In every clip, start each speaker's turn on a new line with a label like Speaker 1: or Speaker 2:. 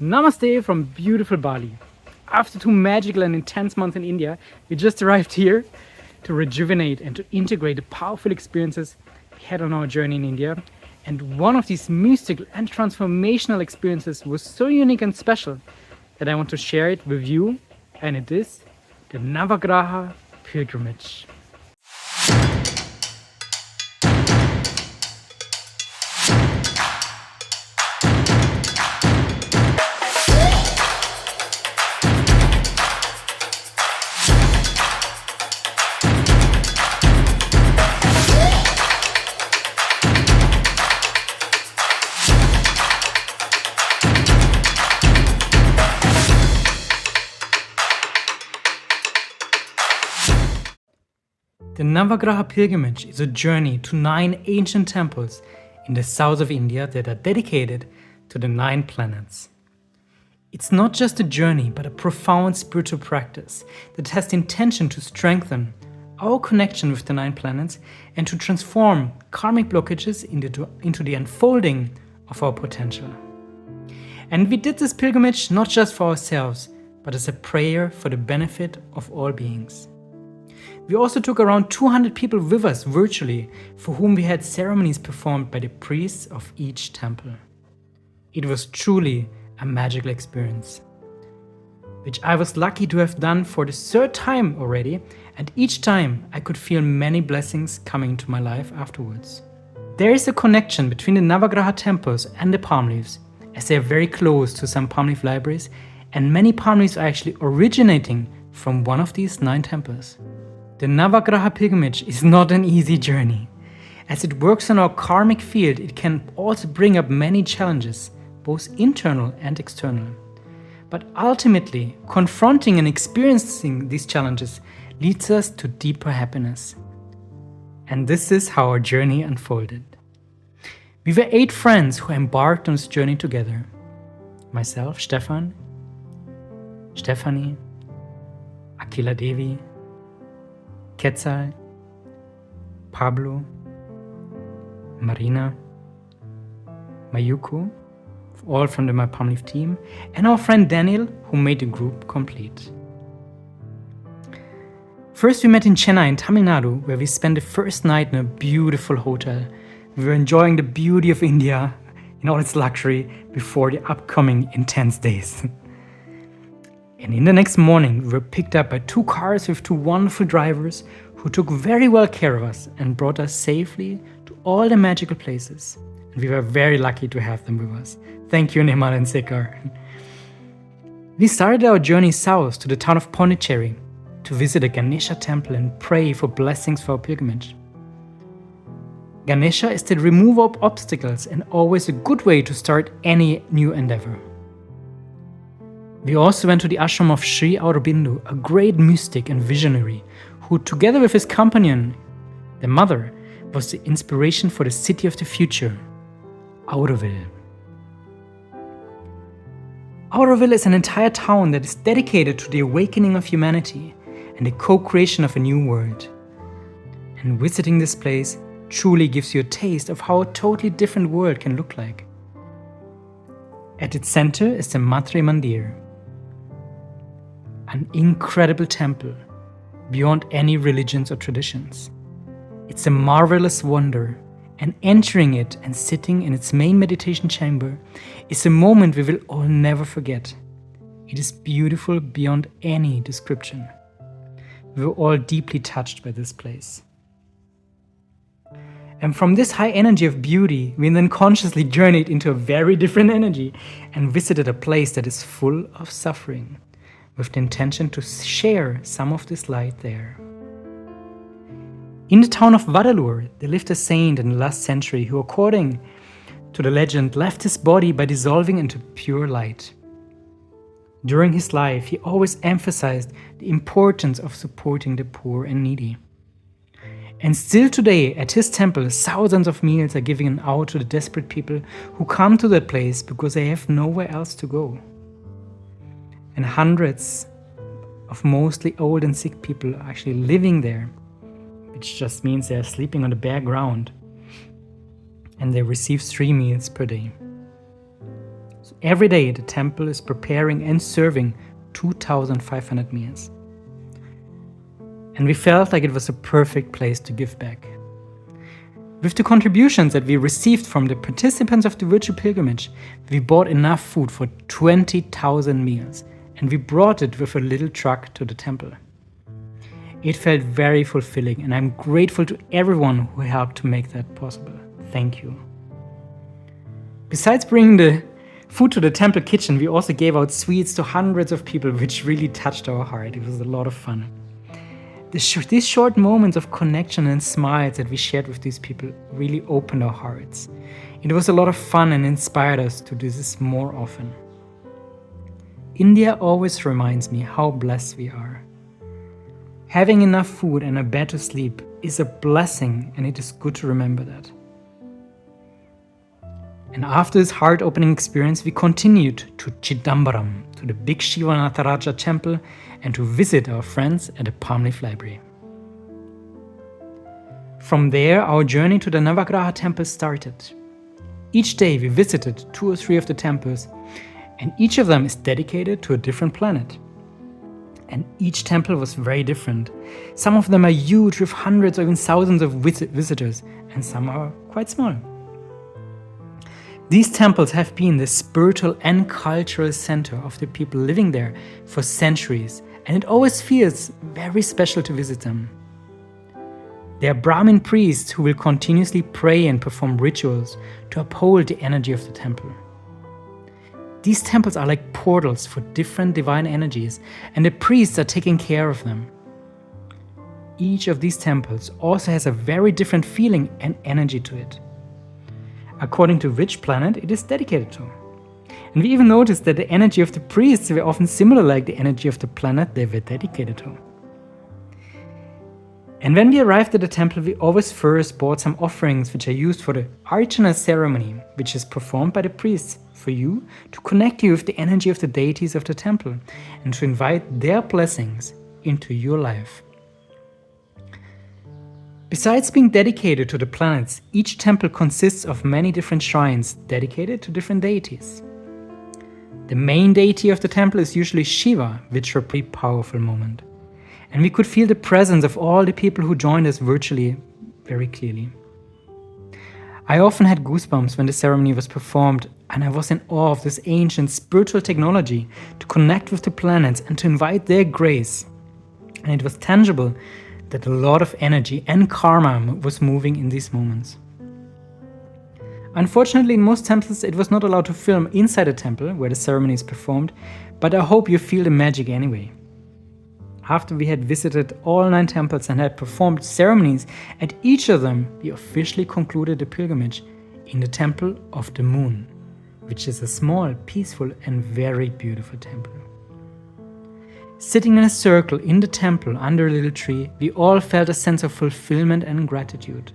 Speaker 1: Namaste from beautiful Bali. After 2 magical and intense months in India, we just arrived here to rejuvenate and to integrate the powerful experiences we had on our journey in India. And one of these mystical and transformational experiences was so unique and special that I want to share it with you, and it is the Navagraha pilgrimage. The Navagraha pilgrimage is a journey to 9 ancient temples in the south of India that are dedicated to the 9 planets. It's not just a journey, but a profound spiritual practice that has the intention to strengthen our connection with the 9 planets and to transform karmic blockages into the unfolding of our potential. And we did this pilgrimage not just for ourselves, but as a prayer for the benefit of all beings. We also took around 200 people with us virtually, for whom we had ceremonies performed by the priests of each temple. It was truly a magical experience, which I was lucky to have done for the 3rd time already, and each time I could feel many blessings coming to my life afterwards. There is a connection between the Navagraha temples and the palm leaves, as they are very close to some palm leaf libraries, and many palm leaves are actually originating from one of these 9 temples. The Navagraha pilgrimage is not an easy journey. As it works on our karmic field, it can also bring up many challenges, both internal and external. But ultimately, confronting and experiencing these challenges leads us to deeper happiness. And this is how our journey unfolded. We were 8 friends who embarked on this journey together. Myself, Stefan, Stephanie, Akila Devi, Quetzal, Pablo, Marina, Mayuko, all from the MyPalmLeaf team, and our friend Daniel, who made the group complete. First we met in Chennai in Tamil Nadu, where we spent the first night in a beautiful hotel. We were enjoying the beauty of India in all its luxury before the upcoming intense days. And in the next morning, we were picked up by 2 cars with 2 wonderful drivers who took very well care of us and brought us safely to all the magical places. And we were very lucky to have them with us. Thank you, Nemal and Sekar. We started our journey south to the town of Pondicherry to visit a Ganesha temple and pray for blessings for our pilgrimage. Ganesha is the remover of obstacles and always a good way to start any new endeavor. We also went to the ashram of Sri Aurobindo, a great mystic and visionary, who together with his companion, the mother, was the inspiration for the city of the future, Auroville. Auroville is an entire town that is dedicated to the awakening of humanity and the co-creation of a new world. And visiting this place truly gives you a taste of how a totally different world can look like. At its center is the Matre Mandir, an incredible temple beyond any religions or traditions. It's a marvelous wonder, and entering it and sitting in its main meditation chamber is a moment we will all never forget. It is beautiful beyond any description. We were all deeply touched by this place. And from this high energy of beauty, we then consciously journeyed into a very different energy and visited a place that is full of suffering, with the intention to share some of this light there. In the town of Vadalur, there lived a saint in the last century who, according to the legend, left his body by dissolving into pure light. During his life, he always emphasized the importance of supporting the poor and needy. And still today, at his temple, thousands of meals are given out to the desperate people who come to that place because they have nowhere else to go. And hundreds of mostly old and sick people are actually living there, which just means they are sleeping on the bare ground, and they receive 3 meals per day. So Every day the temple is preparing and serving 2,500 meals. And we felt like it was a perfect place to give back. With the contributions that we received from the participants of the virtual pilgrimage, we bought enough food for 20,000 meals, and we brought it with a little truck to the temple. It felt very fulfilling, and I'm grateful to everyone who helped to make that possible. Thank you. Besides bringing the food to the temple kitchen, we also gave out sweets to hundreds of people, which really touched our heart. It was a lot of fun. These short moments of connection and smiles that we shared with these people really opened our hearts. It was a lot of fun and inspired us to do this more often. India always reminds me how blessed we are. Having enough food and a bed to sleep is a blessing, and it is good to remember that. And after this heart-opening experience, we continued to Chidambaram, to the big Shiva Nataraja temple, and to visit our friends at the PalmLeaf library. From there, our journey to the Navagraha temple started. Each day we visited 2 or 3 of the temples, and each of them is dedicated to a different planet. And each temple was very different. Some of them are huge with hundreds or even thousands of visitors, and some are quite small. These temples have been the spiritual and cultural center of the people living there for centuries, and it always feels very special to visit them. They are Brahmin priests who will continuously pray and perform rituals to uphold the energy of the temple. These temples are like portals for different divine energies, and the priests are taking care of them. Each of these temples also has a very different feeling and energy to it, according to which planet it is dedicated to. And we even noticed that the energy of the priests were often similar like the energy of the planet they were dedicated to. And when we arrived at the temple, we always first bought some offerings which are used for the Archana ceremony, which is performed by the priests for you to connect you with the energy of the deities of the temple and to invite their blessings into your life. Besides being dedicated to the planets, each temple consists of many different shrines dedicated to different deities. The main deity of the temple is usually Shiva, which was a pretty powerful moment. And we could feel the presence of all the people who joined us virtually very clearly. I often had goosebumps when the ceremony was performed, and I was in awe of this ancient spiritual technology to connect with the planets and to invite their grace. And it was tangible that a lot of energy and karma was moving in these moments. Unfortunately, in most temples it was not allowed to film inside the temple where the ceremony is performed, but I hope you feel the magic anyway. After we had visited all 9 temples and had performed ceremonies at each of them, we officially concluded the pilgrimage in the Temple of the Moon, which is a small, peaceful and very beautiful temple. Sitting in a circle in the temple under a little tree, we all felt a sense of fulfillment and gratitude.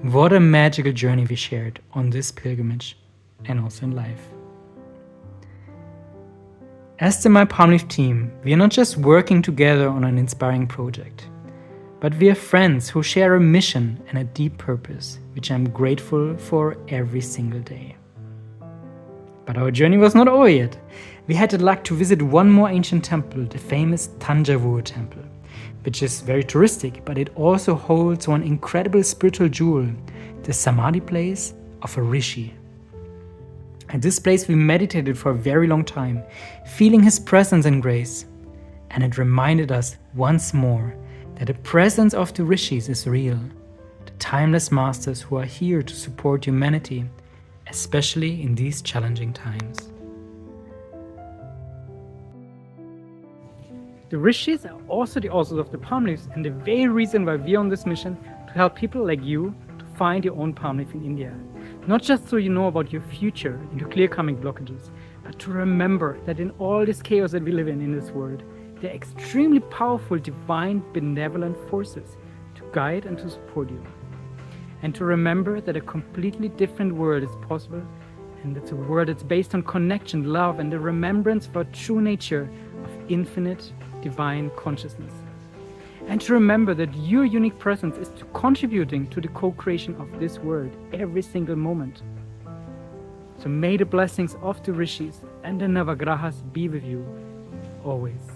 Speaker 1: What a magical journey we shared on this pilgrimage and also in life. As the MyPalmLeaf team, we are not just working together on an inspiring project, but we are friends who share a mission and a deep purpose, which I'm grateful for every single day. But our journey was not over yet. We had the luck to visit one more ancient temple, the famous Thanjavur temple, which is very touristic, but it also holds one incredible spiritual jewel, the Samadhi place of a rishi. At this place we meditated for a very long time, feeling his presence and grace, and it reminded us once more that the presence of the rishis is real, the timeless masters who are here to support humanity, especially in these challenging times. The rishis are also the authors of the palm leaves and the very reason why we are on this mission to help people like you to find your own palm leaf in India. Not just so you know about your future and to clear karmic blockages, but to remember that in all this chaos that we live in this world, there are extremely powerful, divine, benevolent forces to guide and to support you. And to remember that a completely different world is possible, and it's a world that's based on connection, love, and the remembrance of our true nature of infinite divine consciousness. And to remember that your unique presence is contributing to the co-creation of this world every single moment. So may the blessings of the Rishis and the Navagrahas be with you always.